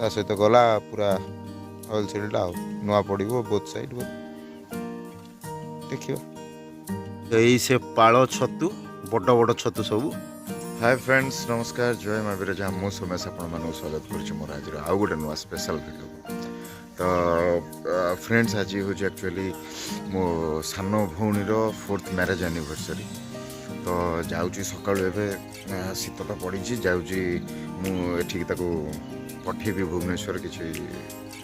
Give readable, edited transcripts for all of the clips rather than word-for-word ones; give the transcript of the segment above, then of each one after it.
ता सहित गला पूरा ऑयल सील्ड नुआ पड़ो बोथ साइड देखियो यही से पाଳ छतु बड़ बड़ छतु सब। हाय फ्रेंड्स नमस्कार जय माँ बिरजा मु सोमेश आपण स्वागत कर मोर आज आउ गोटे नुआ स्पेशल वीडियो। तो फ्रेंड्स आज हूँ एक्चुअली मो सान भौणीर 4th मैरेज एनिवर्सरी। तो जाऊँगी सकाळु एवं शीतटा पड़ी जाऊँगी मुझे पठेबी भुवनेश्वर किसी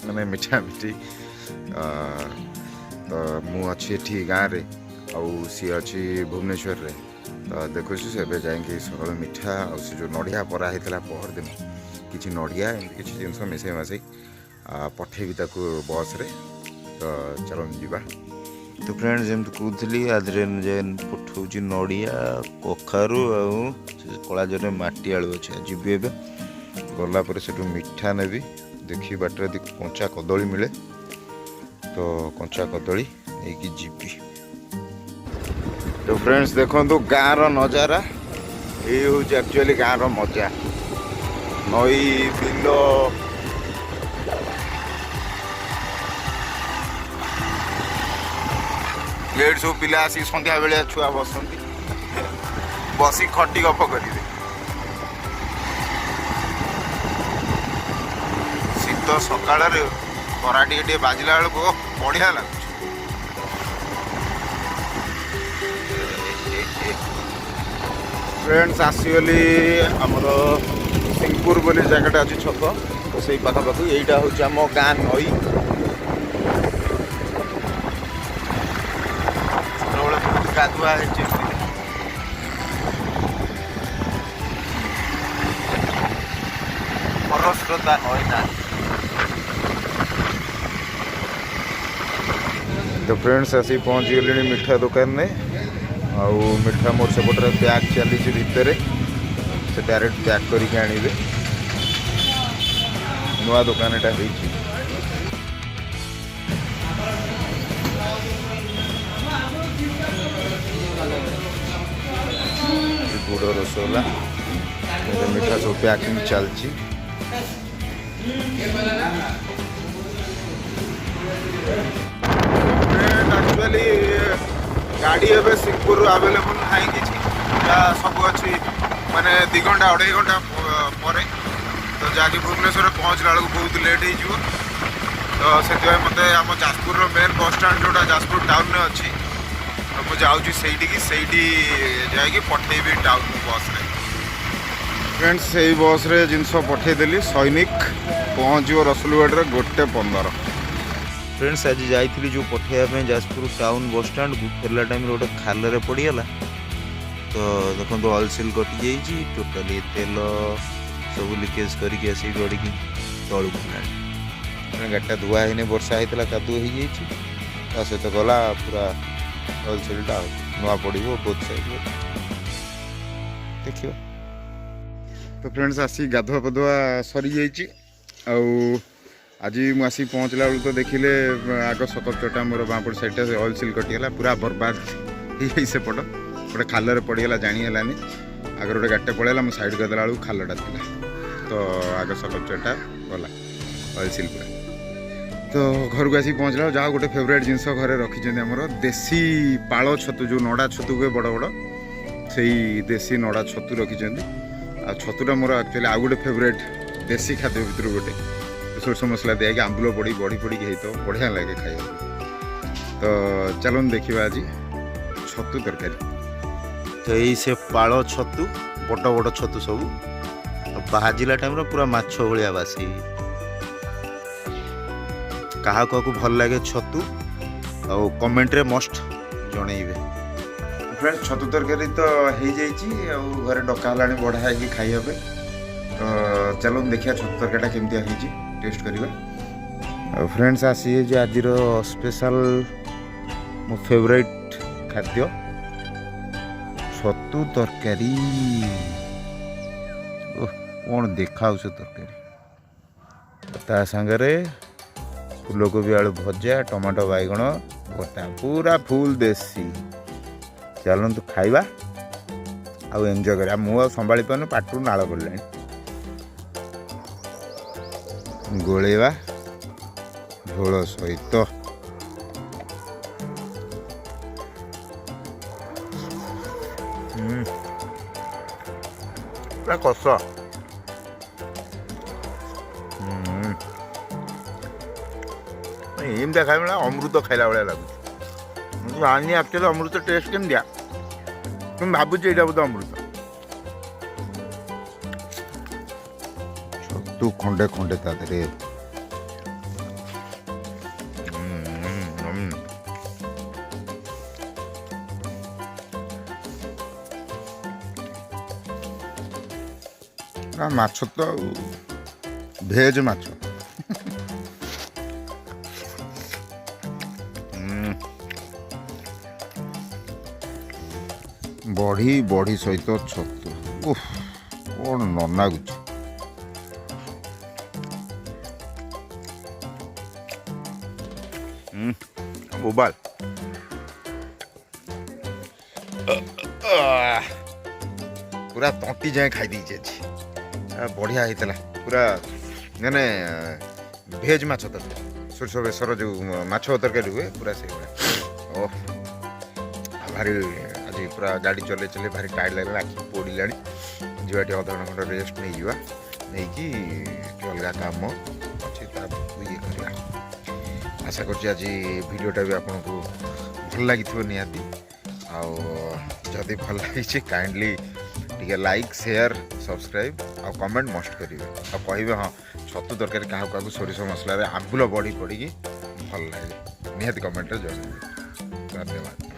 माने मिठा मिठी। तो मुझे गाँव में आउ सी अच्छी भुवनेश्वर रे। तो देखुँ से जाकि सकाल मिठा आ जो नड़िया परा होता पहर दिन किसी नड़िया एमती किसी जिन मिसई मसई पठेबी बस रे। तो चलो जीवा। तो फ्रेंड्स जमी कहती आदरेन जेन पठाऊँ नड़िया कखारू कला जरे माटी आलू अच्छे जीवी ए गलापर से मिठा नेबी देखी बाटर यदि कंचा कदली मिले तो कंचा कदली नहीं जीवी। तो फ्रेंड्स देखो गाँव नजारा ये हूँ एक्चुअली गाँव मजा नई बिल गेट सब पिला आसी संध्या बेलिया छुआ बसती बसी खटी गप करेंगे। शीत सकाल खरा टे बाजिला बेलू बढ़िया लगुच। फ्रेंड्स आसीगली आमर सिंहपुर बोली जगह अच्छी छक तो से पाखापाखि यहीटा हूँ आम गाँ नई गाधुआ परस्रता नईना। तो फ्रेंड्स आसी पहुँच गले मिठा दुकान में आउ मिठा मोर सेपटे पैक चली भितर से डायरेक्ट पैक करके आनिबे नुआ दुकान एटा होईची। गुड़ रसगोल्ला मिठा सब पैकिंग चलची। एक्चुअली गाड़ी एवं सिंहपुर आवेलेबल ना कि सब अच्छी माने 2 घंटा 2.5 घंटा पर तो जाकि भुवनेश्वर पहुँचला बेलू बहुत लेट हो। तो से मत आम जाजपुर मेन बस स्टाण जोटा जाजपुर टाउन में अच्छी तो मुझे जाऊँगी सही जाकि पठेबी टाउन बस रे। फ्रेंड्स से बस रे जिनस पठेदेली सैनिक पहुँच रसुलगढ़ 1:15। फ्रेंड्स आज जाइली जो पठेया जाजपुर टाउन बस स्टाण फेरला टाइम गोटे खाल पड़गला। तो देखो ऑयल सील कटि जाइए टोटाली तेल सब लिकेज करके आसी गड़ी तलू गाड़ीटा धुआ है वर्षा होता कादुआ हो सहित गला पूरा ऑयल सील्ड नुआ पड़ो बोथ साइड देखियो। तो फ्रेंड्स आसी गाधुआ पधुआ सरी जाइए आज मुझे पहुँचला बेलू तो देखिले आग सकटा मोर बाँपड़ साइड ऑयल सील कटिगला पूरा बर्बाद हो सेपट गोटे खाल पड़गला जानीलानी आगर गोटे गाड़ीटे पड़ेगा मुझे सैड करदेला बेलू खालटा था तो आग सकटा गला ऑयल सील पूरा। तो घर को आसिक पहुँचला जहाँ गोटे फेवरेट जिनस घरे रखी आमर देसी पाଳ छतु जो नड़ा छतु हुए बड़ बड़ से देसी नड़ा छतु रखी आ छतुटा मोर एक्चुअली आउ गोटे फेवरेट देसी खाद्य भितर गोटे सोरस मसला दिया कि आंबुल पड़ी बड़ी पड़ी तो बढ़िया लगे खाइबा। तो चलो देखा आज छतु तरकारी। तो यही से पाଳ छतु बड़ बड़ छतु सब बाजिला टाइम पूरा माछ भाया बासी क्या भल लगे छतु आ कमेंट रे मस्ट जनइबे। फ्रेंड्स छतु तरकारी तो हो जाइए घरे डका है बढ़ा खाई हे। तो चलो देखिए छतु तरकारीटा केमती टेस्ट करवा। फ्रेंड्स आसी आज स्पेशल मो फेवरेट खाद्य छतु तरकारी। कौन देखा तरकारी ता सांगरे फूलकोबी आलू भजा टमाटो बैगण गोटा पूरा फुल देसी। चलतु खाइबा आउ एंजॉय करा। मुझे संभाली पार पाटू नाल पड़े। ଗୋଳେଇବା ଝୋଳ ସହିତ। ପୁରା କଷ। ଏମିତିଆ ଖାଇବା ବେଳେ ଅମୃତ ଖାଇଲା ଭଳିଆ ଲାଗୁଛି। ମୁଁ ଜାଣିନି ଆକ୍ଚୁଆଲି ଅମୃତ ଟେଷ୍ଟ କେମିତିଆ, ମୁଁ ଭାବୁଛି ଏଇଟା ବୋଧେ ଅମୃତ। ଛତୁ ଖଣ୍ଡେ ଖଣ୍ଡେ ତା ଦେହରେ ମାଛ ତ ଭେଜ ମାଛ। ବଢ଼ି ବଢ଼ି ସହିତ ଛତୁ କ'ଣ ନ ଲାଗୁଛି। ବୋବାଲ ପୁରା ତଣ୍ଟି ଯାଏଁ ଖାଇ ଦେଇଛି ଆଜି। ବଢ଼ିଆ ହେଇଥିଲା ପୁରା, ମାନେ ଭେଜ ମାଛ ତରକାରୀ, ସୋରିଷ ବେସର ଯେଉଁ ମାଛ ତରକାରୀ ହୁଏ ପୁରା ସେଇଭଳିଆ। ଓହ ଭାରି ଆଜି ପୁରା ଗାଡ଼ି ଚଲେଇ ଚଲେଇ ଭାରି ଟାୟାର୍ଡ଼ ଲାଗିଲା, ଆଖି ପୋଡ଼ିଲାଣି। ଯିବା ଟିକେ ଅଧଘଣ୍ଟା ଖଣ୍ଡେ ରେଷ୍ଟ ନେଇଯିବା, ନେଇକି ଅଲଗା କାମ ଅଛି ତା ଇଏ କରିବା। ଆଶା କରୁଛି ଆଜି ଭିଡ଼ିଓଟା ବି ଆପଣଙ୍କୁ ଭଲ ଲାଗିଥିବ ନିହାତି। ଆଉ ଯଦି ଭଲ ଲାଗିଛି କାଇଣ୍ଡଲି ଟିକେ ଲାଇକ୍, ସେୟାର, ସବସ୍କ୍ରାଇବ୍ ଆଉ କମେଣ୍ଟ ମଷ୍ଟ କରିବେ। ଆଉ କହିବେ ହଁ ଛତୁ ତରକାରୀ କାହାକୁ କାହାକୁ ସୋରିଷ ମସଲାରେ ଆମ୍ବୁଲ ବଢ଼ି ପଡ଼ିକି ଭଲ ଲାଗେ, ନିହାତି କମେଣ୍ଟରେ ଜଣାଇବେ। ଧନ୍ୟବାଦ।